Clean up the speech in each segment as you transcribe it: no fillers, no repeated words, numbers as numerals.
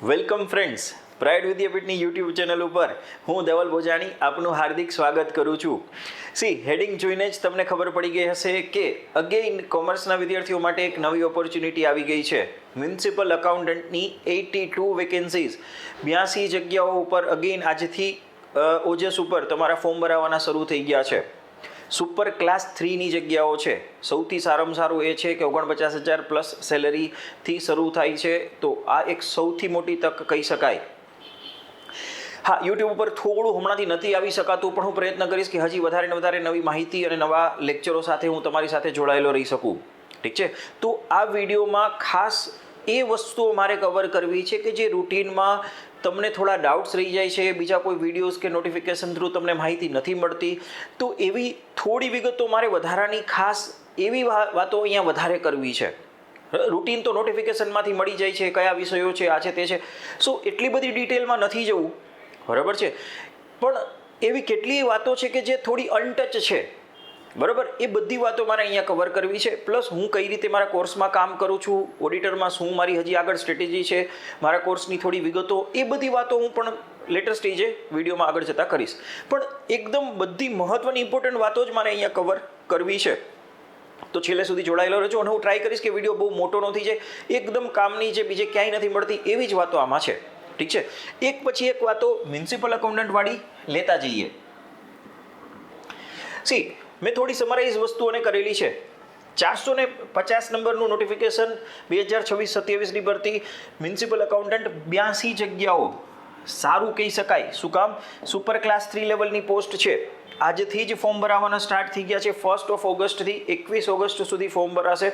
Welcome friends, pride વિદ્યાપીઠની YouTube channel ઉપર હું ધવલ ભોજાણી આપનું હાર્દિક સ્વાગત કરું છું. હેડિંગ જોઈને જ તમને ખબર પડી ગઈ હશે કે અગેઇન કોમર્સના વિદ્યાર્થીઓ માટે એક નવી ઓપોર્ચ્યુનિટી આવી ગઈ છે. મ્યુનિસિપલ એકાઉન્ટન્ટની 82 વેકેન્સીઝ, 82 જગ્યાઓ ઉપર અગેઇન આજથી ઓજસ ઉપર તમારા ફોર્મ ભરાવાના શરૂ થઈ ગયા છે. સુપર ક્લાસ 3ની જગ્યાઓ છે. સૌથી સારામાં સારું એ છે કે 49,000 પ્લસ સેલરીથી શરૂ થાય છે. તો આ એક સૌથી મોટી તક કહી શકાય. હા, યુટ્યુબ ઉપર થોડું હમણાંથી નથી આવી શકાતું, પણ હું પ્રયત્ન કરીશ કે હજી વધારે ને વધારે નવી માહિતી અને નવા લેક્ચરો સાથે હું તમારી સાથે જોડાયેલો રહી શકું. ઠીક છે, તો આ વિડીયોમાં ખાસ એ વસ્તુઓ મારે કવર કરવી છે કે જે રૂટીનમાં તમને થોડા ડાઉટ્સ રહી જાય છે, બીજા કોઈ વિડીયોઝ કે નોટિફિકેશન થ્રુ તમને માહિતી નથી મળતી, તો એવી થોડી વિગતો મારે વધારાની ખાસ એવી વાતો અહીંયા વધારે કરવી છે. રૂટીન તો નોટિફિકેશનમાંથી મળી જાય છે, કયા વિષયો છે, આ છે તે છે, સો એટલી બધી ડિટેલમાં નથી જવું, બરાબર છે. પણ એવી કેટલીય વાતો છે કે જે થોડી અનટચ છે, બરાબર. એ બધી વાતો મારે અહીંયા કવર કરવી છે. પ્લસ હું કઈ રીતે મારા કોર્સમાં કામ કરું છું, ઓડિટરમાં શું મારી હજી આગળ સ્ટ્રેટેજી છે, મારા કોર્સની થોડી વિગતો, એ બધી વાતો હું પણ લેટર સ્ટેજે વિડીયોમાં આગળ જતાં કરીશ. પણ એકદમ બધી મહત્ત્વની ઇમ્પોર્ટન્ટ વાતો જ મારે અહીંયા કવર કરવી છે. તો છેલ્લે સુધી જોડાયેલો રહેજો અને હું ટ્રાય કરીશ કે વિડીયો બહુ મોટો ન થઈ જાય, એકદમ કામની જે બીજે ક્યાંય નથી મળતી એવી જ વાતો આમાં છે. ઠીક છે, એક પછી એક વાતો મ્યુનિસિપલ એકાઉન્ટન્ટવાળી લેતા જઈએ. મેં થોડી સમરાઇઝ વસ્તુઓને કરેલી છે. 450 નંબરનું નોટિફિકેશન, 2026-27ની ભરતી, મ્યુનિસિપલ એકાઉન્ટન્ટ, 82 જગ્યાઓ. સારું કહી શકાય. શું કામ? સુપર ક્લાસ 3 લેવલની પોસ્ટ છે. આજથી જ ફોર્મ ભરાવાના સ્ટાર્ટ થઈ ગયા છે. 1 ઓગસ્ટથી 21 ઓગસ્ટ સુધી ફોર્મ ભરાશે.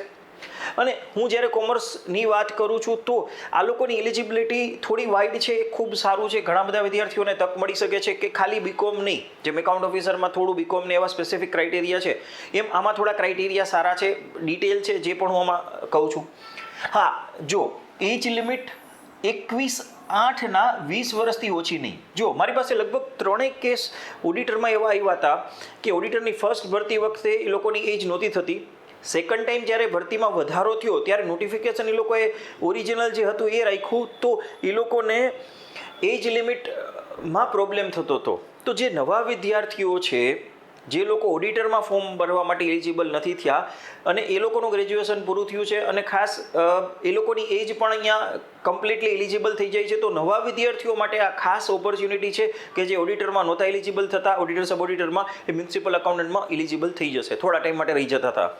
અને હું જ્યારે કોમર્સની વાત કરું છું તો આ લોકોની એલિજિબિલિટી થોડી વાઇડ છે, ખૂબ સારું છે. ઘણા બધા વિદ્યાર્થીઓને તક મળી શકે છે કે ખાલી બીકોમ નહીં, જેમ એકાઉન્ટ ઓફિસરમાં થોડું બીકોમને એવા સ્પેસિફિક ક્રાઇટેરિયા છે, એમ આમાં થોડા ક્રાઇટેરિયા સારા છે, ડિટેલ છે, જે પણ હું આમાં કહું છું. હા, જો એજ લિમિટ 21/8ના 20 વર્ષથી ઓછી નહીં. જો મારી પાસે લગભગ 3 કેસ ઓડિટરમાં એવા આવ્યા હતા કે ઓડિટરની ફર્સ્ટ ભરતી વખતે એ લોકોની એજ નહોતી થતી. સેકન્ડ ટાઈમ જ્યારે ભરતીમાં વધારો થયો ત્યારે નોટિફિકેશન એ લોકોએ ઓરિજિનલ જે હતું એ રાખ્યું, તો એ લોકોને એજ લિમિટમાં પ્રોબ્લેમ થતો હતો. તો જે નવા વિદ્યાર્થીઓ છે, જે લોકો ઓડિટરમાં ફોર્મ ભરવા માટે એલિજિબલ નથી થયા અને એ લોકોનું ગ્રેજ્યુએશન પૂરું થયું છે અને ખાસ એ લોકોની એજ પણ અહીંયા કમ્પ્લીટલી એલિજિબલ થઈ જાય છે, તો નવા વિદ્યાર્થીઓ માટે આ ખાસ ઓપોર્ચ્યુનિટી છે કે જે ઓડિટરમાં નહોતા એલિજિબલ થતા, ઓડિટર સબ ઓડિટરમાં, એ મ્યુનિસિપલ એકાઉન્ટન્ટમાં એલિજિબલ થઈ જશે. થોડા ટાઈમ માટે રહી જતા હતા.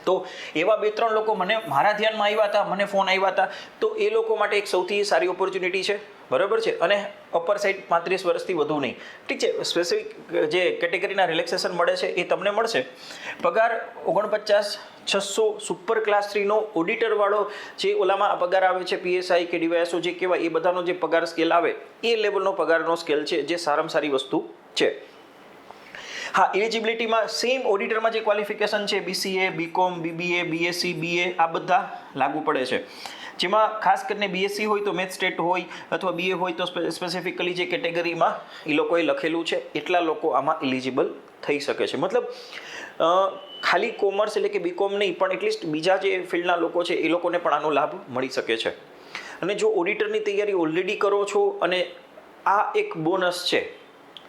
તો એવા 2-3 લોકો મારા ધ્યાનમાં આવ્યા હતા, મને ફોન આવ્યા હતા, તો એ લોકો માટે એક સૌથી સારી ઓપોર્ચ્યુનિટી છે, બરાબર છે. અને અપર સાઇડ 35 વર્ષથી વધુ નહીં. ઠીક છે, સ્પેસિફિક જે કેટેગરીના રિલેક્સેશન મળે છે એ તમને મળશે. પગાર 49,600 સુપર ક્લાસ 3નો ઓડિટરવાળો જે ઓલામાં પગાર આવે છે, PSI કે DYSO જે કહેવાય, એ બધાનો જે પગાર સ્કેલ આવે એ લેવલનો પગારનો સ્કેલ છે, જે સારામાં સારી વસ્તુ છે. હા, એલિજિબિલિટીમાં સેમ ઓડિટરમાં જે ક્વોલિફિકેશન છે, BCA, BCom, BBA, BSc, BA, આ બધા લાગુ પડે છે. જેમાં ખાસ કરીને BSc હોય તો મેથ સ્ટેટ હોય, અથવા BA હોય તો સ્પેસિફિકલી જે કેટેગરીમાં એ લોકોએ લખેલું છે એટલા લોકો આમાં એલિજિબલ થઈ શકે છે. મતલબ ખાલી કોમર્સ એટલે કે BCom નહીં, પણ એટલીસ્ટ બીજા જે ફિલ્ડના લોકો છે એ લોકોને પણ આનો લાભ મળી શકે છે. અને જો ઓડિટરની તૈયારી ઓલરેડી કરો છો અને આ એક બોનસ છે,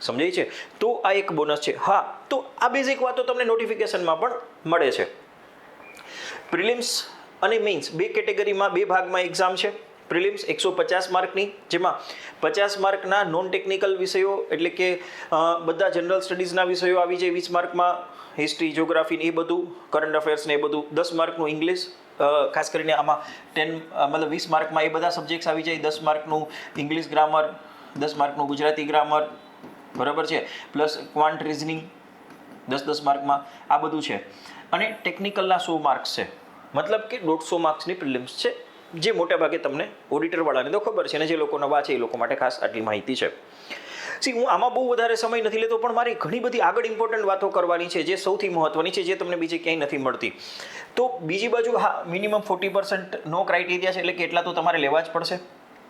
સમજાય છે, તો આ એક બોનસ છે. હા, તો આ બેઝિક વાતો તમને નોટિફિકેશનમાં પણ મળે છે. પ્રિલિમ્સ અને મેઇન્સ બે કેટેગરીમાં, 2 ભાગમાં એક્ઝામ છે. પ્રિલિમ્સ 150 માર્કની, જેમાં 50 માર્કના નોન ટેકનિકલ વિષયો એટલે કે બધા જનરલ સ્ટડીઝના વિષયો આવી જાય 20 માર્કમાં, હિસ્ટ્રી, જ્યોગ્રાફી એ બધું, કરંટ અફેર્સ ને એ બધું. 10 માર્કનું ઇંગ્લિશ, ખાસ કરીને આમાં 20 માર્કમાં એ બધા સબ્જેક્ટ્સ આવી જાય. 10 માર્કનું ઇંગ્લિશ ગ્રામર, 10 માર્કનું ગુજરાતી ગ્રામર, બરાબર છે, પ્લસ ક્વાન્ટ રિઝનિંગ 10 માર્કમાં, આ બધું છે. અને ટેકનિકલના 100 માર્ક્સ છે. મતલબ કે 150 માર્ક્સની પ્રિલિમ્સ છે, જે મોટા ભાગે તમને ઓડિટરવાળાને તો ખબર છે, અને જે લોકો નવા છે એ લોકો માટે ખાસ આટલી માહિતી છે. હું આમાં બહુ વધારે સમય નથી લેતો, પણ મારી ઘણી બધી આગળ ઇમ્પોર્ટન્ટ વાતો કરવાની છે, જે સૌથી મહત્ત્વની છે, જે તમને બીજે ક્યાંય નથી મળતી. તો બીજી બાજુ, હા, મિનિમમ 40% નો ક્રાઇટેરિયા છે, એટલે કે એટલા તો તમારે લેવા જ પડશે.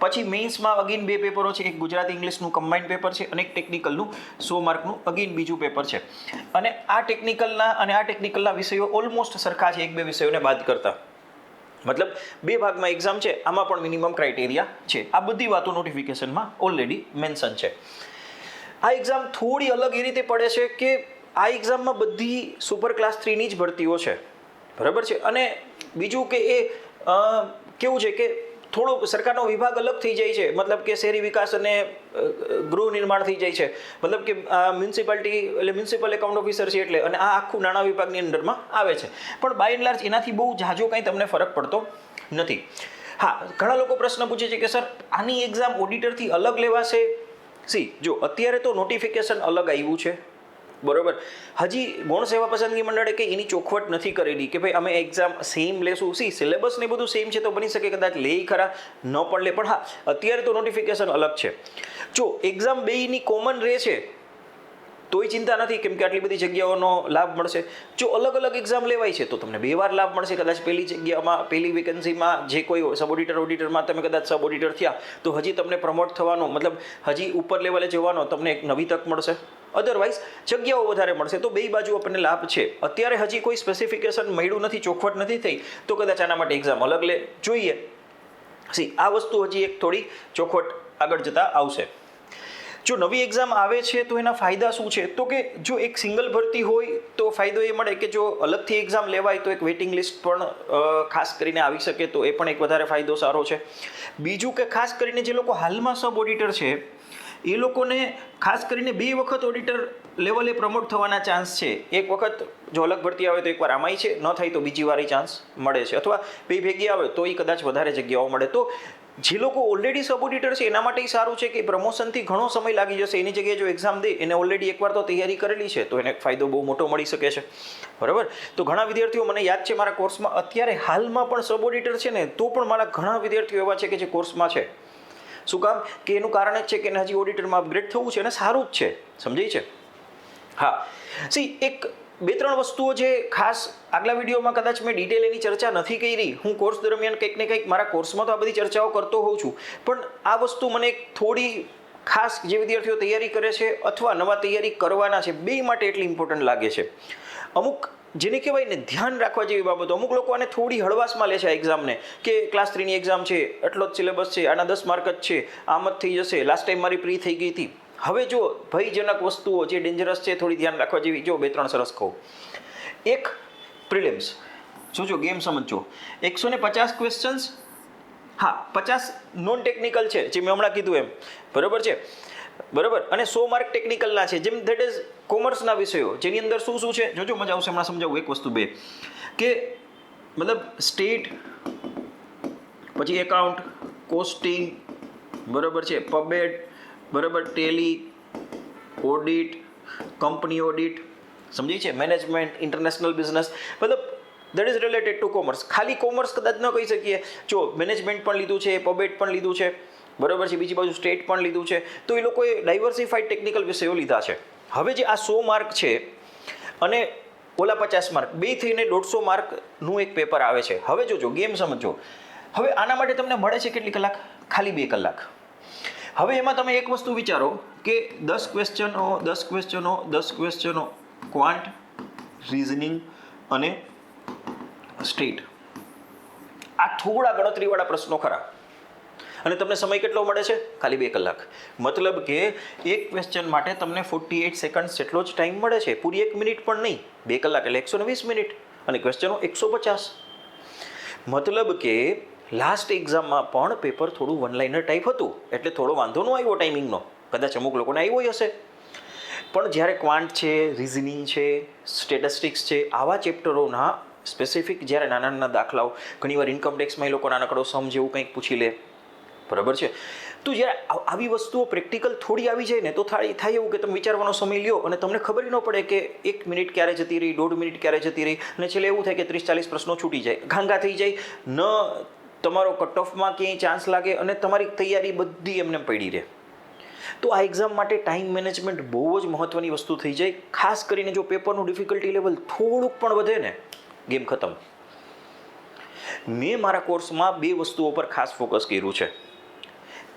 પછી મેઇન્સમાં અગેન 2 પેપરો છે, એક ગુજરાતી ઇંગ્લિશનું કમ્બાઇન્ડ પેપર છે અને એક ટેકનિકલનું 100 માર્કનું અગેન બીજું પેપર છે. અને આ ટેકનિકલના વિષયો ઓલમોસ્ટ સરખા છે, 1-2 વિષયોને બાદ કરતા. મતલબ 2 ભાગમાં એક્ઝામ છે, આમાં પણ મિનિમમ ક્રાઇટેરિયા છે. આ બધી વાતો નોટિફિકેશનમાં ઓલરેડી મેન્શન છે. આ એક્ઝામ થોડી અલગ એ રીતે પડે છે કે આ એક્ઝામમાં બધી સુપર ક્લાસ 3ની જ ભરતીઓ છે, બરાબર છે. અને બીજું કે એ કેવું છે કે થોડો સરકારનો વિભાગ અલગ થઈ જાય છે, મતલબ કે શહેરી વિકાસ અને ગૃહ નિર્માણ થઈ જાય છે, મતલબ કે મ્યુનિસિપાલિટી એટલે મ્યુનિસિપલ એકાઉન્ટ ઓફિસર છે એટલે, અને આ આખું નાણાં વિભાગની અંડરમાં આવે છે. પણ બાય એન્ડ લાર્જ એનાથી બહુ ઝાઝો કંઈ તમને ફરક પડતો નથી. હા, ઘણા લોકો પ્રશ્ન પૂછે છે કે સર આની એક્ઝામ ઓડિટરથી અલગ લેવાશે. જો અત્યારે તો નોટિફિકેશન અલગ આવ્યું છે, બરોબર. હજી ગૌણ સેવા પસંદગી મંડળે કંઈ એની ચોખવટ નથી કરેલી કે ભાઈ અમે એક્ઝામ સેમ લેશું. સિલેબસ ને બધું સેમ છે તો બની શકે કદાચ લે ખરા, ન પણ લે, પણ હા અત્યારે તો નોટિફિકેશન અલગ છે. જો એક્ઝામ બેયની કોમન રહે છે તોય ચિંતા નથી, કેમ કે આટલી બધી જગ્યાઓનો લાભ મળશે. જો અલગ અલગ એક્ઝામ લેવાય છે તો તમને 2 વાર લાભ મળશે. કદાચ પહેલી જગ્યામાં પહેલી વેકેન્સીમાં જે કોઈ સબ ઓડિટરમાં તમે કદાચ સબ ઓડિટર થયા તો હજી તમને પ્રમોટ થવાનો, મતલબ હજી ઉપર લેવલે જવાનો તમને એક નવી તક મળશે. અધરવાઇઝ જગ્યાઓ વધારે મળશે. તો 2 બાજુ આપણને લાભ છે. અત્યારે હજી કોઈ સ્પેસિફિકેશન મળ્યું નથી, ચોખવટ નથી થઈ, તો કદાચ આના માટે એક્ઝામ અલગ લે. જોઈએ આ વસ્તુ હજી એક થોડી ચોખવટ આગળ જતા આવશે. જો નવી એક્ઝામ આવે છે તો એના ફાયદા શું છે, તો કે જો એક સિંગલ ભરતી હોય તો ફાયદો એ મળે કે જો અલગથી એક્ઝામ લેવાય તો એક વેઇટિંગ લિસ્ટ પણ ખાસ કરીને આવી શકે, તો એ પણ એક વધારે ફાયદો સારો છે. બીજું કે ખાસ કરીને જે લોકો હાલમાં સબ ઓડિટર છે એ લોકોને ખાસ કરીને 2 વખત ઓડિટર લેવલે પ્રમોટ થવાના ચાન્સ છે. એક વખત જો અલગ ભરતી આવે તો એકવાર આમાંય છે, ન થાય તો બીજી વાર ચાન્સ મળે છે, અથવા 2 ભેગી આવે તો એ કદાચ વધારે જગ્યાઓ મળે. તો જે લોકો ઓલરેડી સબ ઓડિટર છે એના માટે સારું છે કે પ્રમોશનથી ઘણો સમય લાગી જશે. એની જગ્યાએ જો એક્ઝામ દે, એને ઓલરેડી એકવાર તો તૈયારી કરેલી છે તો એને ફાયદો બહુ મોટો મળી શકે છે, બરાબર. તો ઘણા વિદ્યાર્થીઓ, મને યાદ છે મારા કોર્સમાં અત્યારે હાલમાં પણ સબ ઓડિટર છે ને, તો પણ મારા ઘણા વિદ્યાર્થીઓ એવા છે કે જે કોર્સમાં છે. શું કામ કે એનું કારણ જ છે કે એને હજી ઓડિટરમાં અપગ્રેડ થવું છે અને સારું જ છે, સમજાય છે. હા, એક 2-3 વસ્તુઓ જે ખાસ આગલા વિડીયોમાં કદાચ મેં ડિટેલ એની ચર્ચા નથી કરી. હું કોર્સ દરમિયાન કંઈક ને કંઈક મારા કોર્સમાં તો આ બધી ચર્ચાઓ કરતો હોઉં છું, પણ આ વસ્તુ મને થોડી ખાસ જે વિદ્યાર્થીઓ તૈયારી કરે છે અથવા નવા તૈયારી કરવાના છે, 2 માટે એટલી ઇમ્પોર્ટન્ટ લાગે છે. અમુક જેને કહેવાય ને ધ્યાન રાખવા જેવી બાબતો, અમુક લોકો આને થોડી હળવાશમાં લે છે આ એક્ઝામને, કે ક્લાસ 3ની એક્ઝામ છે, એટલો જ સિલેબસ છે, આના 10 માર્ક જ છે, આમ જ થઈ જશે, લાસ્ટ ટાઈમ મારી પ્રી થઈ ગઈ હતી. હવે જો ભયજનક વસ્તુઓ જે ડેન્જરસ છે થોડી ધ્યાન રાખવા જેવી, જો 2-3 સરસ કહું. એક પ્રિલિમ્સ, જો ગેમ સમજો, 150 ક્વેશ્ચન્સ, હા 50 નોન ટેકનિકલ છે જે મેં હમણાં કીધું એમ, બરાબર છે, બરાબર. અને 100 માર્ક ટેકનિકલના છે, જેમ ધેટ ઇઝ કોમર્સના વિષયો, જેની અંદર શું છે જોજો, મજા આવશે હમણાં સમજાવું. એક વસ્તુ 2 કે મતલબ સ્ટેટ, પછી એકાઉન્ટ, કોસ્ટિંગ, બરાબર છે, પબેડ, બરાબર, ટેલી, ઓડિટ, કંપની ઓડિટ, સમજી છે, મેનેજમેન્ટ, ઇન્ટરનેશનલ બિઝનેસ, મતલબ that is related to commerce. ખાલી કોમર્સ કદાચ ન કહી શકીએ. જો મેનેજમેન્ટ પણ લીધું છે, પબેડ પણ લીધું છે, બરાબર છે, બીજી બાજુ સ્ટેટ પણ લીધું છે, તો એ લોકોએ ડાયવર્સિફાઈડ ટેકનિકલ વિષયો લીધા છે. હવે જે આ 100 માર્ક છે અને ઓલા 50 માર્ક, 2 થઈને 150 માર્કનું એક પેપર આવે છે. હવે જોજો, ગેમ સમજો. હવે આના માટે તમને મળે છે કેટલી કલાક? ખાલી 2 કલાક. હવે એમાં તમે એક વસ્તુ વિચારો કે 10 ક્વેશ્ચનો ક્વાન્ટ, રીઝનિંગ અને સ્ટેટ, આ થોડા ગણતરીવાળા પ્રશ્નો ખરા, અને તમને સમય કેટલો મળે છે? ખાલી 2 કલાક. મતલબ કે એક ક્વેશ્ચન માટે તમને 48 સેકન્ડ જેટલો જ ટાઈમ મળે છે, પૂરી 1 મિનિટ પણ નહીં. 2 કલાક એટલે 120 મિનિટ, અને ક્વેશ્ચનો 150. મતલબ કે લાસ્ટ એક્ઝામમાં પણ પેપર થોડું વન લાઇનર ટાઈપ હતું, એટલે થોડો વાંધો ન આવ્યો ટાઈમિંગનો, કદાચ અમુક લોકોને આવ્યો હશે. પણ જ્યારે ક્વાન્ટ છે, રિઝનિંગ છે, સ્ટેટિસ્ટિક્સ છે, આવા ચેપ્ટરોના સ્પેસિફિક જ્યારે નાના દાખલાઓ, ઘણીવાર ઇન્કમ ટેક્સમાં એ લોકો નાનકડો સમ જેવું કંઈક પૂછી લે, બરાબર છે. તો જ્યારે આવી વસ્તુઓ પ્રેક્ટિકલ થોડી આવી જાય ને તો થાય એવું કે તમે વિચારવાનો સમય લ્યો અને તમને ખબર ન પડે કે 1 મિનિટ ક્યારે જતી રહી, 1.5 મિનિટ ક્યારે જતી રહી, અને છેલ્લે એવું થાય કે 30-40 પ્રશ્નો છૂટી જાય, ઘાંઘા થઈ જાય, ન તમારો કટ ઓફમાં ક્યાંય ચાન્સ લાગે અને તમારી તૈયારી બધી એમને પડી રહે. તો આ એક્ઝામ માટે ટાઈમ મેનેજમેન્ટ બહુ જ મહત્ત્વની વસ્તુ થઈ જાય. ખાસ કરીને જો પેપરનું ડિફિકલ્ટી લેવલ થોડુંક પણ વધે ને, ગેમ ખતમ. મેં મારા કોર્સમાં 2 વસ્તુઓ પર ખાસ ફોકસ કર્યું છે.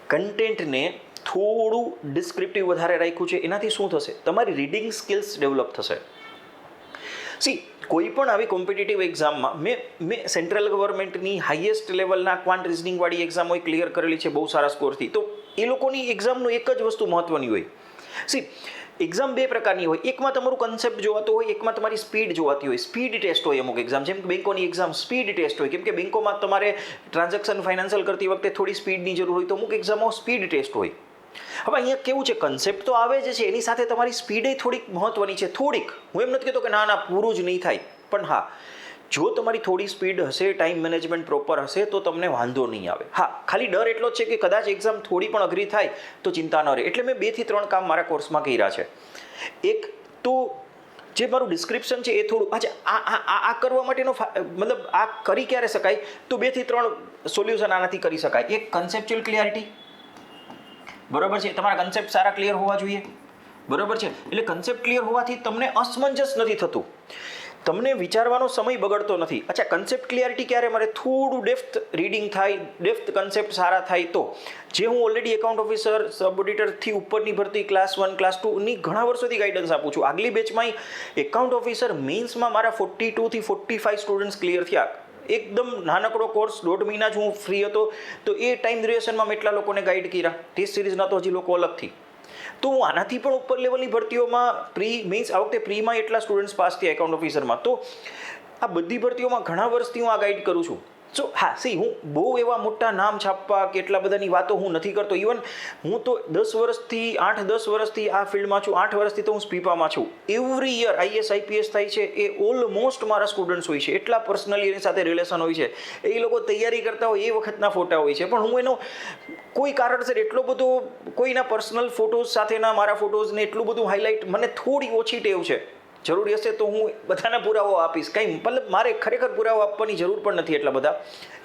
કન્ટેન્ટને થોડું ડિસ્ક્રિપ્ટિવ વધારે રાખ્યું છે. એનાથી શું થશે? તમારી રીડિંગ સ્કિલ્સ ડેવલપ થશે. સી કોઈ પણ આવી કોમ્પિટિટિવ એક્ઝામમાં મેં સેન્ટ્રલ ગવર્મેન્ટની હાઈએસ્ટ લેવલના ક્વાન્ટ રિઝનિંગવાળી એક્ઝામ હોય ક્લિયર કરેલી છે બહુ સારા સ્કોરથી. તો એ લોકોની એક્ઝામનું એક જ વસ્તુ મહત્ત્વની હોય. સી એક્ઝામ બે પ્રકારની હોય. એકમાં તમારું કન્સેપ્ટ જોવાતો હોય, એકમાં તમારી સ્પીડ જોવાતી હોય. સ્પીડ ટેસ્ટ હોય અમુક એક્ઝામ, જેમ કે બેંકોની એક્ઝામ સ્પીડ ટેસ્ટ હોય, કેમ કે બેંકોમાં તમારે ટ્રાન્ઝેક્શન ફાઇનાન્શિયલ કરતી વખતે થોડી સ્પીડની જરૂર હોય, તો અમુક એક્ઝામો સ્પીડ ટેસ્ટ હોય. હવે અહીંયા કેવું છે, કન્સેપ્ટ તો આવે જ છે, એની સાથે તમારી સ્પીડે થોડીક મહત્ત્વની છે. થોડીક, હું એમ નથી કહેતો કે ના પૂરું જ નહીં થાય, પણ હા જો તમારી થોડી સ્પીડ હશે, ટાઈમ મેનેજમેન્ટ પ્રોપર હશે તો તમને વાંધો નહીં આવે. હા ખાલી ડર એટલો જ છે કે કદાચ એક્ઝામ થોડી પણ અઘરી થાય તો ચિંતા ન રહે. એટલે મેં 2 થી 3 કામ મારા કોર્સમાં કર્યા છે. એક તો જે મારું ડિસ્ક્રિપ્શન છે એ થોડું અચ્છા આ કરવા માટેનો મતલબ આ કરી ક્યારે શકાય, તો 2 થી 3 સોલ્યુશન આનાથી કરી શકાય. એક કન્સેપ્ચ્યુઅલ ક્લિયરિટી, બરાબર છે, તમારા કન્સેપ્ટ સારા ક્લિયર હોવા જોઈએ, બરાબર છે. એટલે કન્સેપ્ટ ક્લિયર હોવાથી તમને અસમંજસ નથી થતું, તમને વિચારવાનો સમય બગડતો નથી. અચ્છા કન્સેપ્ટ ક્લિયરિટી ક્યારે મારે થોડું ડેપ્થ રીડિંગ થાય, ડેપ્થ કન્સેપ્ટ સારા થાય તો. જે હું ઓલરેડી એકાઉન્ટ ઓફિસર સબ ઓડિટરથી ઉપરની ભરતી ક્લાસ 1 ક્લાસ 2ની ઘણા વર્ષોથી ગાઈડન્સ આપું છું. આગલી બેચમાં એકાઉન્ટ ઓફિસર મેન્સમાં મારા 42 થી 45 સ્ટુડન્ટ્સ ક્લિયર થયા. એકદમ નાનકડો કોર્સ, 1.5 મહિના જ હું ફ્રી હતો, તો એ ટાઈમ ડ્યુરેશનમાં મેં એટલા લોકોને ગાઈડ કર્યા. ટેસ્ટ સિરીઝના તો હજી લોકો અલગથી. તો હું આનાથી પણ ઉપર લેવલની ભરતીઓમાં મીન્સ આ વખતે પ્રીમાં એટલા સ્ટુડન્ટ્સ પાસ થયા એકાઉન્ટ ઓફિસરમાં. તો આ બધી ભરતીઓમાં ઘણા વર્ષથી હું આ ગાઈડ કરું છું. સો હા હું બહુ એવા મોટા નામ છાપવા કે એટલા બધાની વાતો હું નથી કરતો. ઇવન હું તો 8-10 વર્ષથી આ ફિલ્ડમાં છું, 8 વર્ષથી તો હું સ્પીપામાં છું. એવરી યર IAS IPS થાય છે એ ઓલમોસ્ટ મારા સ્ટુડન્ટ્સ હોય છે. એટલા પર્સનલી એની સાથે રિલેશન હોય છે. એ લોકો તૈયારી કરતા હોય એ વખતના ફોટા હોય છે, પણ હું એનો કોઈ કારણસર એટલો બધો કોઈના પર્સનલ ફોટોઝ સાથેના મારા ફોટોઝને એટલું બધું હાઇલાઇટ મને થોડી ઓછી ટેવ છે. જરૂરી હશે તો હું બધાના પુરાવો આપીશ, કંઈ મતલબ મારે ખરેખર પુરાવો આપવાની જરૂર પણ નથી એટલા બધા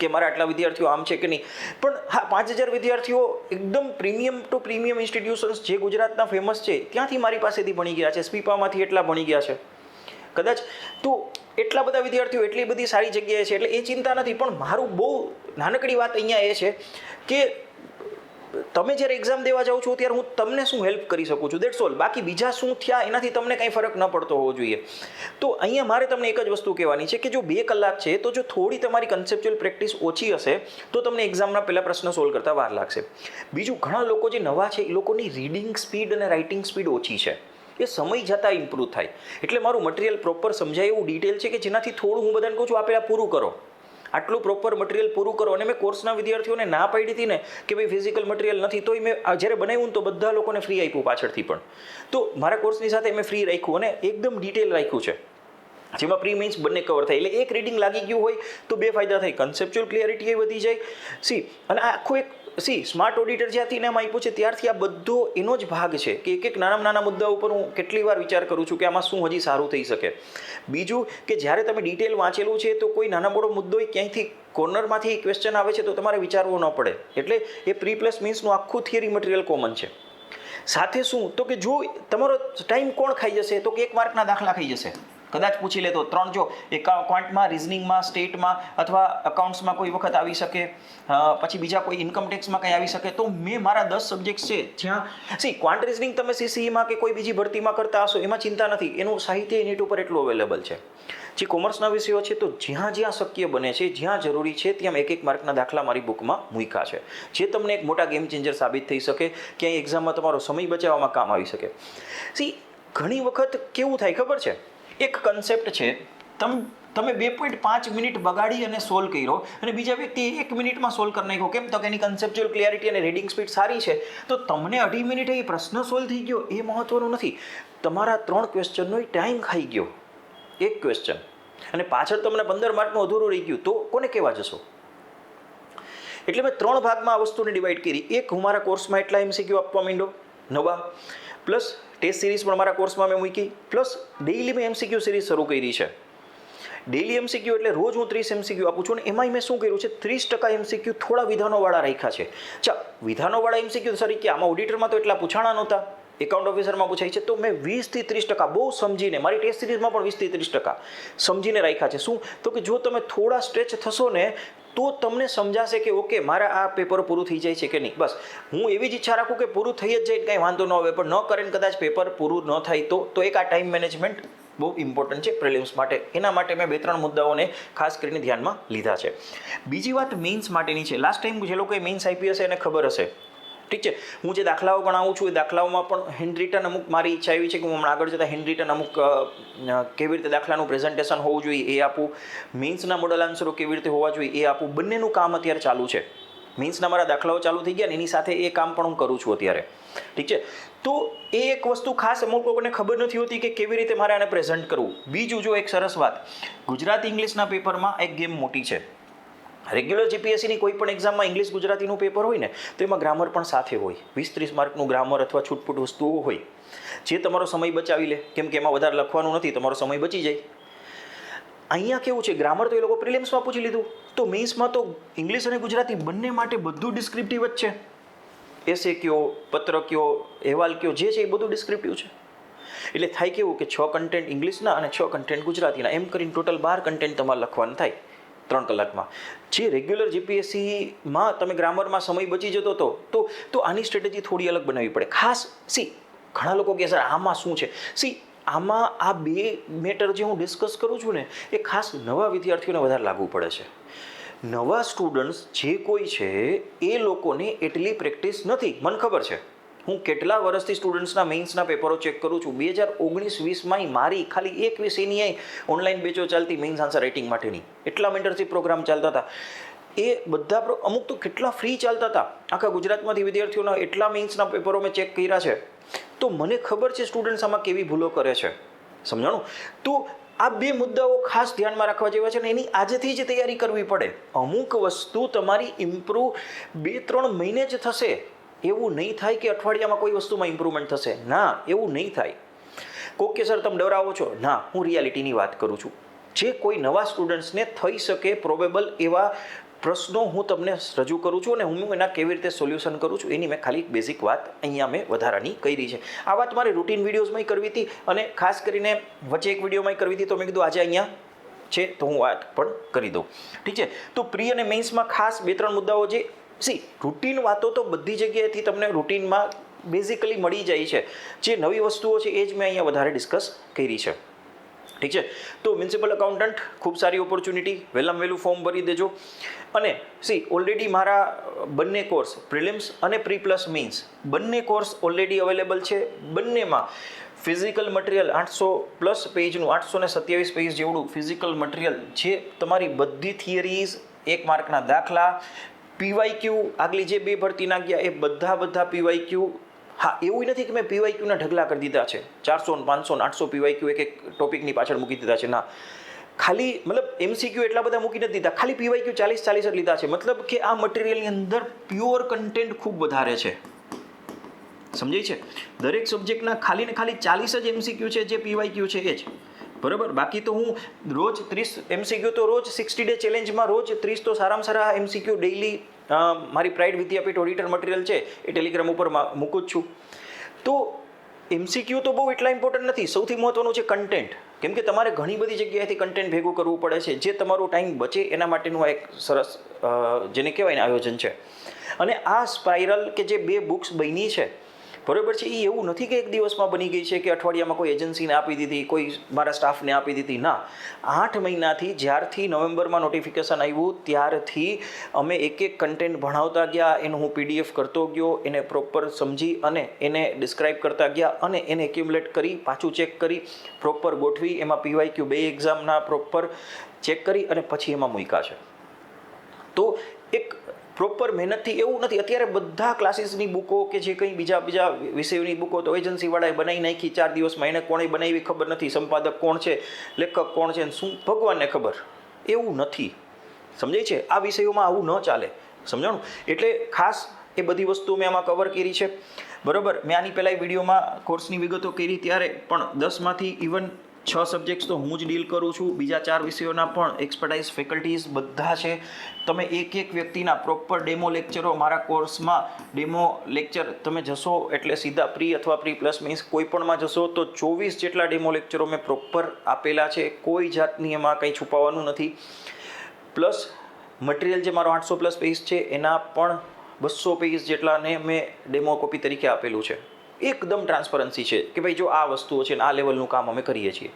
કે મારા આટલા વિદ્યાર્થીઓ આમ છે કે નહીં. પણ હા 5000 વિદ્યાર્થીઓ એકદમ પ્રીમિયમ ટુ પ્રીમિયમ ઇન્સ્ટિટ્યુશન્સ જે ગુજરાતના ફેમસ છે ત્યાંથી મારી પાસેથી ભણી ગયા છે. સ્પીપામાંથી એટલા ભણી ગયા છે કદાચ. તો એટલા બધા વિદ્યાર્થીઓ એટલી બધી સારી જગ્યાએ છે, એટલે એ ચિંતા નથી. પણ મારું બહુ નાનકડી વાત અહીંયા એ છે કે તમે જ્યારે એક્ઝામ દેવા જાઓ છો ત્યારે હું તમને શું હેલ્પ કરી શકું છું, દેટ્સ ઓલ. બાકી બીજા શું થયા એનાથી તમને કંઈ ફરક ન પડતો હોવો જોઈએ. તો અહીંયા મારે તમને એક જ વસ્તુ કહેવાની છે કે જો 2 કલાક છે તો જો થોડી તમારી કન્સેપ્ચ્યુઅલ પ્રેક્ટિસ ઓછી હશે તો તમને એક્ઝામના પહેલા પ્રશ્ન સોલ્વ કરતા વાર લાગશે. બીજું ઘણા લોકો જે નવા છે એ લોકોની રીડિંગ સ્પીડ અને રાઇટિંગ સ્પીડ ઓછી છે. એ સમય જતાં ઇમ્પ્રૂવ થાય. એટલે મારું મટીરિયલ પ્રોપર સમજાય એવું ડિટેલ છે કે જેનાથી થોડું હું બધાને કહું છું આ પહેલાં પૂરું કરો, આટલું પ્રોપર મટીરિયલ પૂરું કરો. અને મેં કોર્સના વિદ્યાર્થીઓને ના પાડી હતી ને કે ભાઈ ફિઝિકલ મટીરિયલ નથી, તોય મેં જ્યારે બનાવ્યું ને તો બધા લોકોને ફ્રી આપ્યું પાછળથી પણ. તો મારા કોર્સની સાથે મેં ફ્રી રાખ્યું અને એકદમ ડિટેલ રાખ્યું છે, જેમાં પ્રી મીન્સ બંને કવર થાય. એટલે એક રીડિંગ લાગી ગયું હોય તો 2 ફાયદા થાય, કન્સેપ્ચ્યુઅલ ક્લિયરિટી વધી જાય. અને આખું એક સ્માર્ટ ઓડિટર જ્યાંથી નામ આપ્યું છે ત્યારથી આ બધો એનો જ ભાગ છે કે એક નાના મુદ્દા ઉપર હું કેટલી વાર વિચાર કરું છું કે આમાં શું હજી સારું થઈ શકે. બીજું કે જ્યારે તમે ડિટેલ વાંચેલું છે તો કોઈ નાના મોટો મુદ્દો ક્યાંયથી કોર્નરમાંથી ક્વેશ્ચન આવે છે તો તમારે વિચારવું ન પડે. એટલે એ પ્રી પ્લસ મીન્સનું આખું થિયરી મટીરિયલ કોમન છે. સાથે શું તો કે જો તમારો ટાઈમ કોણ ખાઈ જશે તો કે 1 માર્કના દાખલા ખાઈ જશે. કદાચ પૂછી લે તો 3 જો ક્વાન્ટમાં, રિઝનિંગમાં, સ્ટેટમાં અથવા અકાઉન્ટ્સમાં કોઈ વખત આવી શકે, પછી બીજા કોઈ ઇન્કમ ટેક્સમાં કંઈ આવી શકે. તો મેં મારા 10 સબ્જેક્ટ્સ છે જ્યાં ક્વાન્ટ રિઝનિંગ તમે CCEમાં કે કોઈ બીજી ભરતીમાં કરતા હશો એમાં ચિંતા નથી, એનું સાહિત્ય નેટ ઉપર એટલું અવેલેબલ છે. જે કોમર્સના વિષયો છે તો જ્યાં શક્ય બને છે, જ્યાં જરૂરી છે ત્યાં 1 માર્કના દાખલા મારી બુકમાં મૂક્યા છે, જે તમને એક મોટા ગેમ ચેન્જર સાબિત થઈ શકે, ક્યાંય એક્ઝામમાં તમારો સમય બચાવવામાં કામ આવી શકે. ઘણી વખત કેવું થાય ખબર છે, એક કન્સેપ્ટ છે તમે 2.5 મિનિટ બગાડી અને સોલ્વ કર્યો અને બીજા વ્યક્તિ 1 મિનિટમાં સોલ્વ કરી નાખ્યો. કેમ તો કે એની કન્સેપ્ચ્યુઅલ ક્લિયરિટી અને રીડિંગ સ્પીડ સારી છે, તો તમને 2.5 મિનિટે એ પ્રશ્ન સોલ્વ થઈ ગયો એ મહત્વનું નથી. તમારા 3 ક્વેશ્ચનનો ટાઈમ ખાઈ ગયો, 1 ક્વેશ્ચન, અને પાછળ તમને 15 માર્કનું અધૂરું રહી ગયું, તો કોને કહેવા જશો? એટલે મેં 3 ભાગમાં આ વસ્તુને ડિવાઈડ કરી. એક, હું મારા કોર્સમાં એટલા MCQ આપવા માંડ્યો નવા, પ્લસ ટેસ્ટ સિરીઝ પણ મારા કોર્સમાં મેં મૂકી, પ્લસ ડેઇલી મેં MCQ સિરીઝ શરૂ કરી છે. ડેઇલી MCQ એટલે રોજ હું 30 MCQ આપું છું. અને એમાંય મેં શું કર્યું છે, 30% MCQ થોડા વિધાનોવાળા રાખ્યા છે. વિધાનોવાળા MCQ સરી કે આમાં ઓડિટરમાં તો એટલા પૂછાણા નહોતા, એકાઉન્ટ ઓફિસરમાં પૂછાય છે, તો મેં 20 થી 30% બહુ સમજીને, મારી ટેસ્ટ સિરીઝમાં પણ 20 થી 30% સમજીને રાખ્યા છે. શું તો કે જો તમે થોડા સ્ટ્રેચ થશો ને તો તમને સમજાશે કે ઓકે મારા આ પેપર પૂરું થઈ જાય છે કે નહીં. બસ હું એવી જ ઈચ્છા રાખું કે પૂરું થઈ જ જાય, કાંઈ વાંધો ન આવે, પણ ન કરે કદાચ પેપર પૂરું ન થાય તો એક આ ટાઈમ મેનેજમેન્ટ બહુ ઇમ્પોર્ટન્ટ છે પ્રિલિમ્સ માટે. એના માટે મેં 2-3 મુદ્દાઓને ખાસ કરીને ધ્યાનમાં લીધા છે. બીજી વાત મેઇન્સ માટેની છે. લાસ્ટ ટાઈમ જે લોકોએ મેઇન્સ આપી હશે એને ખબર હશે, ઠીક છે. હું જે દાખલાઓ ગણાવું છું એ દાખલાઓમાં પણ હેન્ડ રિટન અમુક મારી ઈચ્છા એવી છે કે હું હમણાં આગળ જતાં હેન્ડ રિટન અમુક કેવી રીતે દાખલાનું પ્રેઝન્ટેશન હોવું જોઈએ એ આપું, મેઇન્સના મોડલ આન્સરો કેવી રીતે હોવા જોઈએ એ આપું. બંનેનું કામ અત્યારે ચાલુ છે. મેઇન્સના મારા દાખલાઓ ચાલુ થઈ ગયા ને એની સાથે એ કામ પણ હું કરું છું અત્યારે, ઠીક છે. તો એ એક વસ્તુ ખાસ અમુક લોકોને ખબર નથી હોતી કે કેવી રીતે મારે આને પ્રેઝન્ટ કરવું. બીજું જો એક સરસ વાત, ગુજરાતી ઇંગ્લિશના પેપરમાં એક ગેમ મોટી છે. રેગ્યુલર જીપીએસસીની કોઈ પણ એક્ઝામમાં ઇંગ્લિશ ગુજરાતીનું પેપર હોય ને તો એમાં ગ્રામર પણ સાથે હોય. 20-30 માર્કનું ગ્રામર અથવા છૂટપૂટ વસ્તુઓ હોય જે તમારો સમય બચાવી લે, કેમ કે એમાં વધારે લખવાનું નથી, તમારો સમય બચી જાય. અહીંયા કેવું છે, ગ્રામર તો એ લોકો પ્રિલિમ્સમાં પૂછી લીધું, તો મેઇન્સમાં તો ઇંગ્લિશ અને ગુજરાતી બંને માટે બધું ડિસ્ક્રિપ્ટિવ જ છે. એસે કયો, પત્ર કયો, અહેવાલ કયો, જે છે એ બધું ડિસ્ક્રિપ્ટિવ છે. એટલે થાય કેવું કે 6 કન્ટેન્ટ ઇંગ્લિશના અને 6 કન્ટેન્ટ ગુજરાતીના, એમ કરીને ટોટલ 12 કન્ટેન્ટ તમારે લખવાનું થાય 3 કલાકમાં. જે રેગ્યુલર જીપીએસસીમાં તમે ગ્રામરમાં સમય બચી જતો હતો તો આની સ્ટ્રેટેજી થોડી અલગ બનાવવી પડે. ખાસ ઘણા લોકો કહે સર આમાં શું છે, આમાં આ 2 મેટર જે હું ડિસ્કસ કરું છું ને એ ખાસ નવા વિદ્યાર્થીઓને વધારે લાગુ પડે છે. નવા સ્ટુડન્ટ્સ જે કોઈ છે એ લોકોને એટલી પ્રેક્ટિસ નથી. મને ખબર છે, હું કેટલા વર્ષથી સ્ટુડન્ટ્સના મેઇન્સના પેપરો ચેક કરું છું. 2019-20માં મારી ખાલી એક વિષયની ઓનલાઈન બેચો ચાલતી મેઇન્સ આન્સર રાઇટિંગ માટેની. એટલા મેન્ટરશીપ પ્રોગ્રામ ચાલતા હતા. એ બધા અમુક તો કેટલા ફ્રી ચાલતા હતા. આખા ગુજરાતમાંથી વિદ્યાર્થીઓના એટલા મેઇન્સના પેપરો મેં ચેક કર્યા છે. તો મને ખબર છે સ્ટુડન્ટ્સ આમાં કેવી ભૂલો કરે છે, સમજાણું. તો આ 2 મુદ્દાઓ ખાસ ધ્યાનમાં રાખવા જેવા છે ને એની આજથી જ તૈયારી કરવી પડે. અમુક વસ્તુ તમારી ઇમ્પ્રૂવ 2-3 મહિને જ થશે. એવું નહીં થાય કે અઠવાડિયામાં કોઈ વસ્તુમાં ઇમ્પ્રુવમેન્ટ થશે. ના, એવું નહીં થાય. કોક કે સર તમે ડરાવો છો. ના, હું રિયાલિટીની વાત કરું છું. જે કોઈ નવા સ્ટુડન્ટ્સને થઈ શકે પ્રોબેબલ એવા પ્રશ્નો હું તમને રજૂ કરું છું અને હું એના કેવી રીતે સોલ્યુશન કરું છું એની મેં ખાલી બેઝિક વાત અહીંયા મેં વધારાની કરી છે. આ વાત મારે રૂટીન વિડીયોઝમાં કરવી હતી અને ખાસ કરીને વચ્ચે એક વિડીયોમાં કરવી હતી, તો મેં કીધું આજે અહીંયા છે તો હું વાત પણ કરી દઉં, ઠીક છે. તો પ્રી અને મેઇન્સમાં ખાસ 2-3 મુદ્દાઓ જે રૂટીન વાતો તો બધી જગ્યાએથી તમને રૂટીનમાં બેઝિકલી મળી જાય છે. જે નવી વસ્તુઓ છે એ જ મેં અહીંયા વધારે ડિસ્કસ કરી છે, ઠીક છે. તો મ્યુનિસિપલ એકાઉન્ટન્ટ ખૂબ સારી ઓપોર્ચ્યુનિટી, વહેલામાં વહેલું ફોર્મ ભરી દેજો. અને ઓલરેડી મારા બંને કોર્સ પ્રિલિમ્સ અને પ્રી પ્લસ મેઇન્સ બંને કોર્સ ઓલરેડી અવેલેબલ છે. બંનેમાં ફિઝિકલ મટીરિયલ 800+ પેજનું, 827 પેજ જેવડું ફિઝિકલ મટીરિયલ, જે તમારી બધી થિયરીઝ, 1 માર્કના દાખલા, પીવાયક્યુ, આગલી જે 2 ભરતીના ગયા એ બધા પીવાયક્યુ. હા, એવું નથી કે મેં પીવાયક્યુના ઢગલા કરી દીધા છે. 400, 500, 800 પીવાયક્યુ એક ટોપિકની પાછળ મૂકી દીધા છે. ના, ખાલી મતલબ એમસીક્યુ એટલા બધા મૂકી નથી દીધા, ખાલી પીવાયક્યુ 40 જ લીધા છે. મતલબ કે આ મટીરિયલની અંદર પ્યોર કન્ટેન્ટ ખૂબ વધારે છે, સમજાય છે. દરેક સબ્જેક્ટના ખાલી ને ખાલી 40 જ એમસીક્યુ છે, જે પીવાયક્યુ છે એ જ, બરાબર. બાકી તો હું રોજ 30 એમસીક્યુ તો રોજ 60 ડે ચેલેન્જમાં રોજ 30 તો સારામાં સારા એમસીક્યુ ડેઇલી મારી પ્રાઇડ વિદ્યાપીઠ ઓડિટર મટીરિયલ છે એ ટેલિગ્રામ ઉપર મૂકું જ છું. તો એમસીક્યુ તો બહુ એટલા ઇમ્પોર્ટન્ટ નથી. સૌથી મહત્વનું છે કન્ટેન્ટ, કેમ કે તમારે ઘણી બધી જગ્યાએથી કન્ટેન્ટ ભેગું કરવું પડે છે. જે તમારો ટાઈમ બચે એના માટેનું આ એક સરસ જેને કહેવાય ને આયોજન છે. અને આ સ્પાઇરલ કે જે 2 બુક્સ બની છે, બરાબર છે, એ એવું નથી કે એક દિવસમાં બની ગઈ છે કે અઠવાડિયામાં કોઈ એજન્સીને આપી દીધી, કોઈ મારા સ્ટાફને આપી દીધી. ના, 8 મહિનાથી જ્યારથી નવેમ્બરમાં નોટિફિકેશન આવ્યું ત્યારથી અમે એક કન્ટેન્ટ ભણાવતા ગયા, એનું હું પીડીએફ કરતો ગયો, એને પ્રોપર સમજી અને એને ડિસ્ક્રાઇબ કરતા ગયા અને એને એક્યુમ્યુલેટ કરી, પાછું ચેક કરી, પ્રોપર ગોઠવી, એમાં પીવાયક્યુ 2 એક્ઝામના પ્રોપર ચેક કરી અને પછી એમાં મૂક્યા છે. તો એક પ્રોપર મહેનતથી એવું નથી. અત્યારે બધા ક્લાસીસની બુકો કે જે કંઈ બીજા વિષયોની બુકો તો એજન્સીવાળાએ બનાવી નાખી 4 દિવસમાં. એને કોણે બનાવી ખબર નથી, સંપાદક કોણ છે, લેખક કોણ છે, શું ભગવાનને ખબર. એવું નથી, સમજાય છે. આ વિષયોમાં આવું ન ચાલે, સમજાણું. એટલે ખાસ એ બધી વસ્તુઓ મેં આમાં કવર કરી છે, બરાબર. મેં આની પહેલાં વિડીયોમાં કોર્સની વિગતો કરી ત્યારે પણ 10માંથી ઇવન 6 સબ્જેક્ટ્સ તો હું જ ડીલ કરું છું. બીજા 4 વિષયોના પણ એક્સપર્ટાઇઝ ફેકલ્ટીઝ બધા છે. તમે એક વ્યક્તિના પ્રોપર ડેમો લેક્ચરો મારા કોર્સમાં, ડેમો લેક્ચર તમે જશો એટલે સીધા પ્રી અથવા પ્રી પ્લસ મીન્સ કોઈ પણમાં જશો તો 24 જેટલા ડેમો લેક્ચરો મેં પ્રોપર આપેલા છે. કોઈ જાતની એમાં કંઈ છુપાવવાનું નથી. પ્લસ મટીરિયલ જે મારો 800+ પેજ છે એના પણ 200 પેજ જેટલાને મેં ડેમો કોપી તરીકે આપેલું છે, એકદમ ટ્રાન્સપરન્સી છે કે ભાઈ જો આ વસ્તુઓ છે ને આ લેવલનું કામ અમે કરીએ છીએ.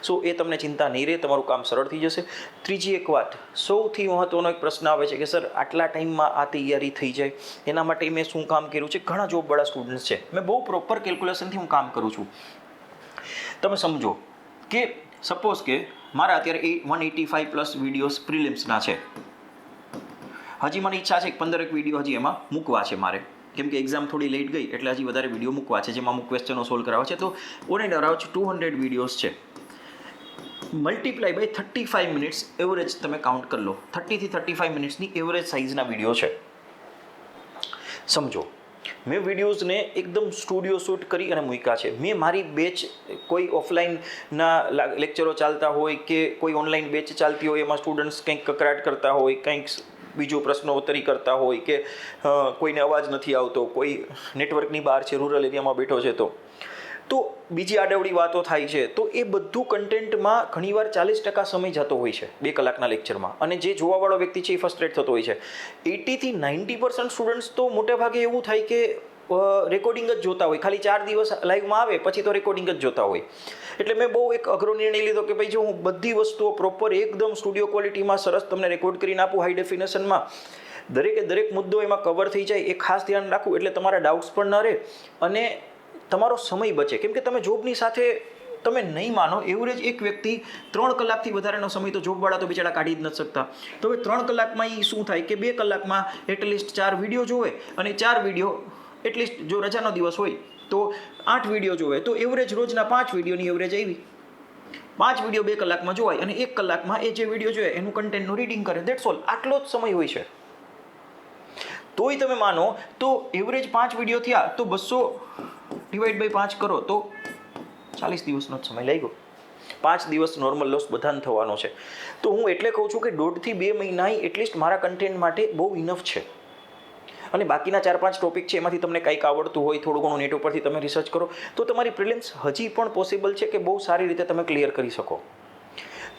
સો એ તમને ચિંતા નહીં રહે, તમારું કામ સરળ થઈ જશે. ત્રીજી એક વાત, સૌથી મહત્ત્વનો એક પ્રશ્ન આવે છે કે સર આટલા ટાઈમમાં આ તૈયારી થઈ જાય એના માટે મેં શું કામ કર્યું છે. ઘણા જોબવાળા સ્ટુડન્ટ્સ છે, મેં બહુ પ્રોપર કેલ્ક્યુલેશનથી હું કામ કરું છું. તમે સમજો કે સપોઝ કે મારા અત્યારે 185+ વિડીયોઝ પ્રિલિમ્સના છે. હજી મને ઈચ્છા છે કે 15 વિડીયો હજી એમાં મૂકવા છે મારે, કેમ કે એક્ઝામ થોડી લેટ ગઈ એટલે હજી વધારે વિડીયો મૂકવા છે જેમાં અમુક ક્વેશ્ચનો સોલ્વ કરાવવા છે. તો ઓન એન્ડ અરાઉન્ડ 200 વિડીયોઝ છે. મલ્ટીપ્લાય બાય 35 મિનિટ્સ એવરેજ તમે કાઉન્ટ કરી લો. 30 થી 35 મિનિટ્સની એવરેજ સાઇઝના વિડીયો છે. સમજો મેં વિડીયોઝને એકદમ સ્ટુડિયો શૂટ કરી અને મૂક્યા છે. મેં મારી બેચ કોઈ ઓફલાઈનના લેક્ચરો ચાલતા હોય કે કોઈ ઓનલાઈન બેચ ચાલતી હોય એમાં સ્ટુડન્ટ્સ કંઈક કકરાટ કરતા હોય, કંઈક બીજો પ્રશ્નોત્તરી કરતા હોય કે કોઈને અવાજ નથી આવતો, કોઈ નેટવર્કની બહાર છે, રૂરલ એરિયામાં બેઠો છે તો બીજી આડવડી વાતો થાય છે. તો એ બધું કન્ટેન્ટમાં ઘણીવાર 40% સમય જતો હોય છે 2 કલાકના લેક્ચરમાં, અને જે જોવાવાળો વ્યક્તિ છે એ ફ્રસ્ટ્રેટ થતો હોય છે. 80 થી 90% સ્ટુડન્ટ્સ તો મોટે ભાગે એવું થાય કે રેકોર્ડિંગ જ જોતા હોય, ખાલી 4 દિવસ લાઈવમાં આવે પછી તો રેકોર્ડિંગ જ જોતા હોય. એટલે મેં બહુ એક અઘરો નિર્ણય લીધો કે ભાઈ જો હું બધી વસ્તુઓ પ્રોપર એકદમ સ્ટુડિયો ક્વોલિટીમાં સરસ તમને રેકોર્ડ કરીને આપું, હાઈ ડેફિનેશનમાં, દરેક મુદ્દો એમાં કવર થઈ જાય એ ખાસ ધ્યાન રાખવું, એટલે તમારા ડાઉટ્સ પણ ન રહે અને તમારો સમય બચે. કેમ કે તમે જોબની સાથે તમે નહીં માનો, એવરેજ એક વ્યક્તિ 3 કલાકથી વધારેનો સમય તો જોબવાળા તો બિચારા કાઢી જ નથી શકતા. તો હવે 3 કલાકમાં એ શું થાય કે 2 કલાકમાં એટલીસ્ટ 4 વિડીયો જોવે, અને 4 વિડીયો એટલીસ્ટ જો રજાનો દિવસ હોય તો 8 વિડીયો જોવે, તો એવરેજ રોજના 5 વિડીયોની એવરેજ આવી. 5 વિડીયો 2 કલાકમાં જોવાય અને 1 કલાકમાં એ જે વિડીયો જોઈએ એનું કન્ટેન્ટનું રીડિંગ કરે. That's all. આટલો જ સમય હોય છે. તોય તમે માનો તો એવરેજ 5 વિડીયો થયા તો 200 ડિવાઈડ બાય 5 કરો તો 40 દિવસનો જ સમય લાગ્યો. 5 દિવસ નોર્મલ લોસ બધાને થવાનો છે. તો હું એટલે કહું છું કે 1.5 થી 2 મહિના એટલીસ્ટ મારા કન્ટેન્ટ માટે બહુ ઇનફ છે. અને બાકીના 4-5 ટોપિક છે એમાંથી તમને કંઈક આવડતું હોય, થોડું ઘણું નેટ ઉપરથી તમે રિસર્ચ કરો તો તમારી પ્રિલિમ્સ હજી પણ પોસિબલ છે કે બહુ સારી રીતે તમે ક્લિયર કરી શકો.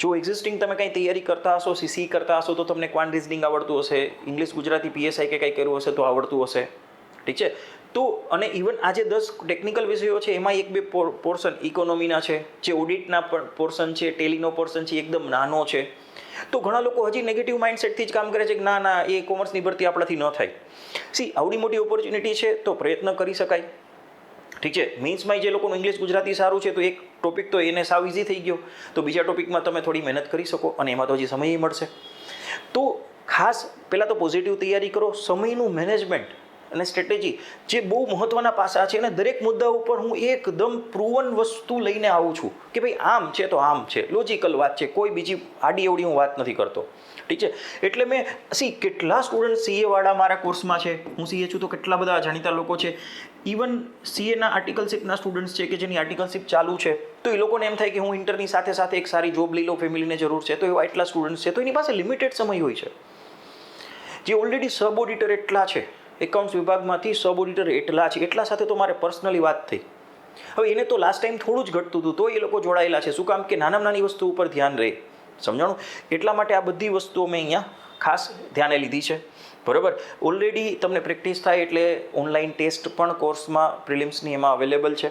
જો એક્ઝિસ્ટિંગ તમે કંઈ તૈયારી કરતા હશો, સીસી કરતા હશો તો તમને ક્વાન્ટ રિઝનિંગ આવડતું હશે, ઇંગ્લિશ ગુજરાતી PSI કે કંઈ કર્યું હશે તો આવડતું હશે. ઠીક છે. તો અને ઇવન આ જે 10 ટેકનિકલ વિષયો છે એમાં 1-2 પોર્શન ઇકોનોમીના છે, જે ઓડિટના પોર્શન છે, ટેલીનો પોર્શન છે એકદમ નાનો છે. તો ઘણા લોકો હજી નેગેટિવ માઇન્ડસેટથી જ કામ કરે છે કે ના એ કોમર્સની ભરતી આપણાથી ન થાય. આવડી મોટી ઓપોર્ચ્યુનિટી છે તો પ્રયત્ન કરી શકાય. ઠીક છે. મીન્સમાં જે લોકોનું ઇંગ્લિશ ગુજરાતી સારું છે તો એક ટોપિક તો એને સાવ ઇઝી થઈ ગયો, તો બીજા ટોપિકમાં તમે થોડી મહેનત કરી શકો અને એમાં તો હજી સમય મળશે. તો ખાસ પહેલાં તો પોઝિટિવ તૈયારી કરો. સમયનું મેનેજમેન્ટ અને સ્ટ્રેટેજી જે બહુ મહત્ત્વના પાસા છે, અને દરેક મુદ્દા ઉપર હું એકદમ પ્રૂવન વસ્તુ લઈને આવું છું કે ભાઈ આમ છે તો આમ છે, લોજિકલ વાત છે, કોઈ બીજી આડી અવડી હું વાત નથી કરતો. ઠીક છે. એટલે મેં કેટલા સ્ટુડન્ટ CA વાળા મારા કોર્સમાં છે, હું CA છું તો કેટલા બધા જાણીતા લોકો છે. ઇવન CAના આર્ટિકલશિપના સ્ટુડન્ટ્સ છે કે જેની આર્ટિકલશિપ ચાલુ છે, તો એ લોકોને એમ થાય કે હું ઇન્ટરની સાથે સાથે એક સારી જોબ લઈ લઉં, ફેમિલીને જરૂર છે, તો એવા એટલા સ્ટુડન્ટ્સ છે. તો એની પાસે લિમિટેડ સમય હોય છે. જે ઓલરેડી સબ ઓડિટર એટલા છે, એકાઉન્ટ્સ વિભાગમાંથી સબ ઓડિટર એટલા છે, એટલા સાથે તો મારે પર્સનલી વાત થઈ. હવે એને તો લાસ્ટ ટાઈમ થોડું જ ઘટતું હતું તો એ લોકો જોડાયેલા છે. શું કામ કે નાની વસ્તુ ઉપર ધ્યાન રહે. સમજાણું? એટલા માટે આ બધી વસ્તુઓ મેં અહીંયા ખાસ ધ્યાને લીધી છે. બરાબર. ઓલરેડી તમને પ્રેક્ટિસ થાય એટલે ઓનલાઈન ટેસ્ટ પણ કોર્સમાં પ્રિલિમ્સની એમાં અવેલેબલ છે.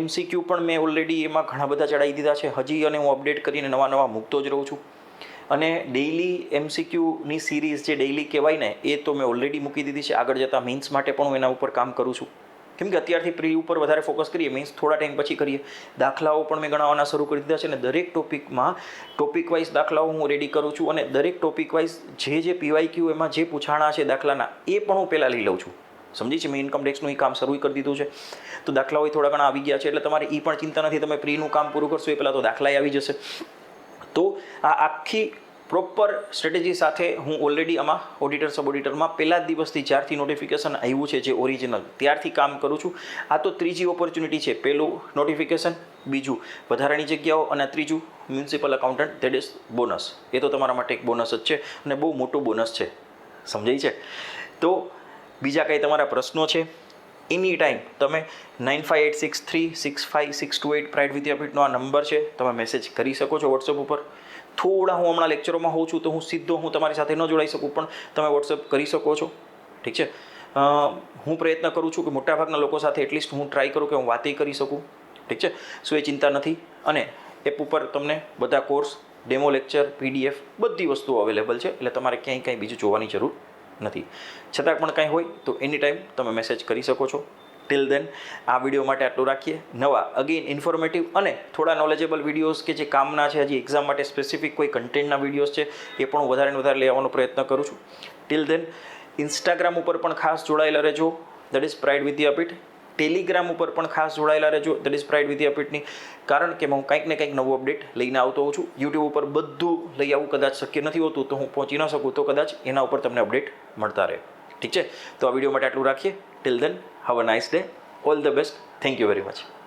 MCQ પણ મેં ઓલરેડી એમાં ઘણા બધા ચડાવી દીધા છે. હજી અને હું અપડેટ કરીને નવા મૂકતો જ રહું છું. અને ડેઇલી MCQની સિરીઝ જે ડેઇલી કહેવાય ને એ તો મેં ઓલરેડી મૂકી દીધી છે. આગળ જતાં મીન્સ માટે પણ હું એના ઉપર કામ કરું છું. કેમ કે અત્યારથી પ્રી ઉપર વધારે ફોકસ કરીએ, મીન્સ થોડા ટાઈમ પછી કરીએ. દાખલાઓ પણ મેં ગણાવવાના શરૂ કરી દીધા છે, અને દરેક ટોપિકમાં ટોપિક વાઇઝ દાખલાઓ હું રેડી કરું છું. અને દરેક ટોપિક વાઇઝ જે PYQ એમાં જે પૂછાણા છે દાખલાના એ પણ હું પહેલાં લઈ લઉં છું. સમજી છે? મેં ઇન્કમ ટેક્સનું એ કામ શરૂ કરી દીધું છે. તો દાખલાઓ થોડા ઘણા આવી ગયા છે, એટલે તમારે એ પણ ચિંતા નથી. તમે પ્રીનું કામ પૂરું કરશો એ પહેલાં તો દાખલાએ આવી જશે. તો આ આખી પ્રોપર સ્ટ્રેટેજી સાથે હું ઓલરેડી આમાં ઓડિટર સબ ઓડિટરમાં પહેલા જ દિવસથી જ્યારથી નોટિફિકેશન આવ્યું છે જે ઓરિજિનલ ત્યારથી કામ કરું છું. આ તો ત્રીજી ઓપોર્ચ્યુનિટી છે. પહેલું નોટિફિકેશન, બીજું વધારાની જગ્યાઓ, અને ત્રીજું municipal accountant, that is bonus. એ તો તમારા માટે એક બોનસ જ છે અને બહુ મોટું બોનસ છે. સમજાય છે? તો બીજા કંઈ તમારા પ્રશ્નો છે એની ટાઈમ તમે 9586365628 પ્રાઇડ વિદ્યાપીઠનો આ નંબર છે, તમે મેસેજ કરી શકો છો વોટ્સઅપ ઉપર. થોડા હું હમણાં લેક્ચરોમાં હોઉં છું તો હું તમારી સાથે ન જોડાઈ શકું, પણ તમે વોટ્સઅપ કરી શકો છો. ઠીક છે? હું પ્રયત્ન કરું છું કે મોટાભાગના લોકો સાથે એટલીસ્ટ હું ટ્રાય કરું કે હું વાતે કરી શકું. ઠીક છે, સો એ ચિંતા નથી. અને એપ ઉપર તમને બધા કોર્સ, ડેમો લેક્ચર, PDF બધી વસ્તુઓ અવેલેબલ છે, એટલે તમારે ક્યાંય કાંઈ બીજું જોવાની જરૂર નથી. છતાં પણ કાંઈ હોય તો એની ટાઈમ તમે મેસેજ કરી શકો છો. ટિલ દેન આ વિડીયો માટે આટલું રાખીએ. નવા અગેન ઇન્ફોર્મેટિવ અને થોડા નોલેજેબલ વિડીયોઝ કે જે કામના છે, હજી એક્ઝામ માટે સ્પેસિફિક કોઈ કન્ટેન્ટના વિડીયોઝ છે એ પણ વધારે ને વધારે લઈ આવવાનો પ્રયત્ન કરું છું. ટિલ દેન ઇન્સ્ટાગ્રામ ઉપર પણ ખાસ જોડાયેલા રહેજો, that is pride Vidyapith. Telegram ઉપર પણ ખાસ જોડાયેલા રહેજો, દેટ ઇઝ પ્રાઇડ વિદ્યાપીઠની. કારણ કે હું કંઈક ને કંઈક નવું અપડેટ લઈને આવતો હોઉં છું. યુટ્યુબ ઉપર બધું લઈ આવવું કદાચ શક્ય નથી હોતું, તો હું પહોંચી ન શકું, તો કદાચ એના ઉપર તમને અપડેટ મળતા રહે. ઠીક છે, તો આ વિડીયો માટે આટલું રાખીએ. Till then have a nice day. All the best. Thank you very much.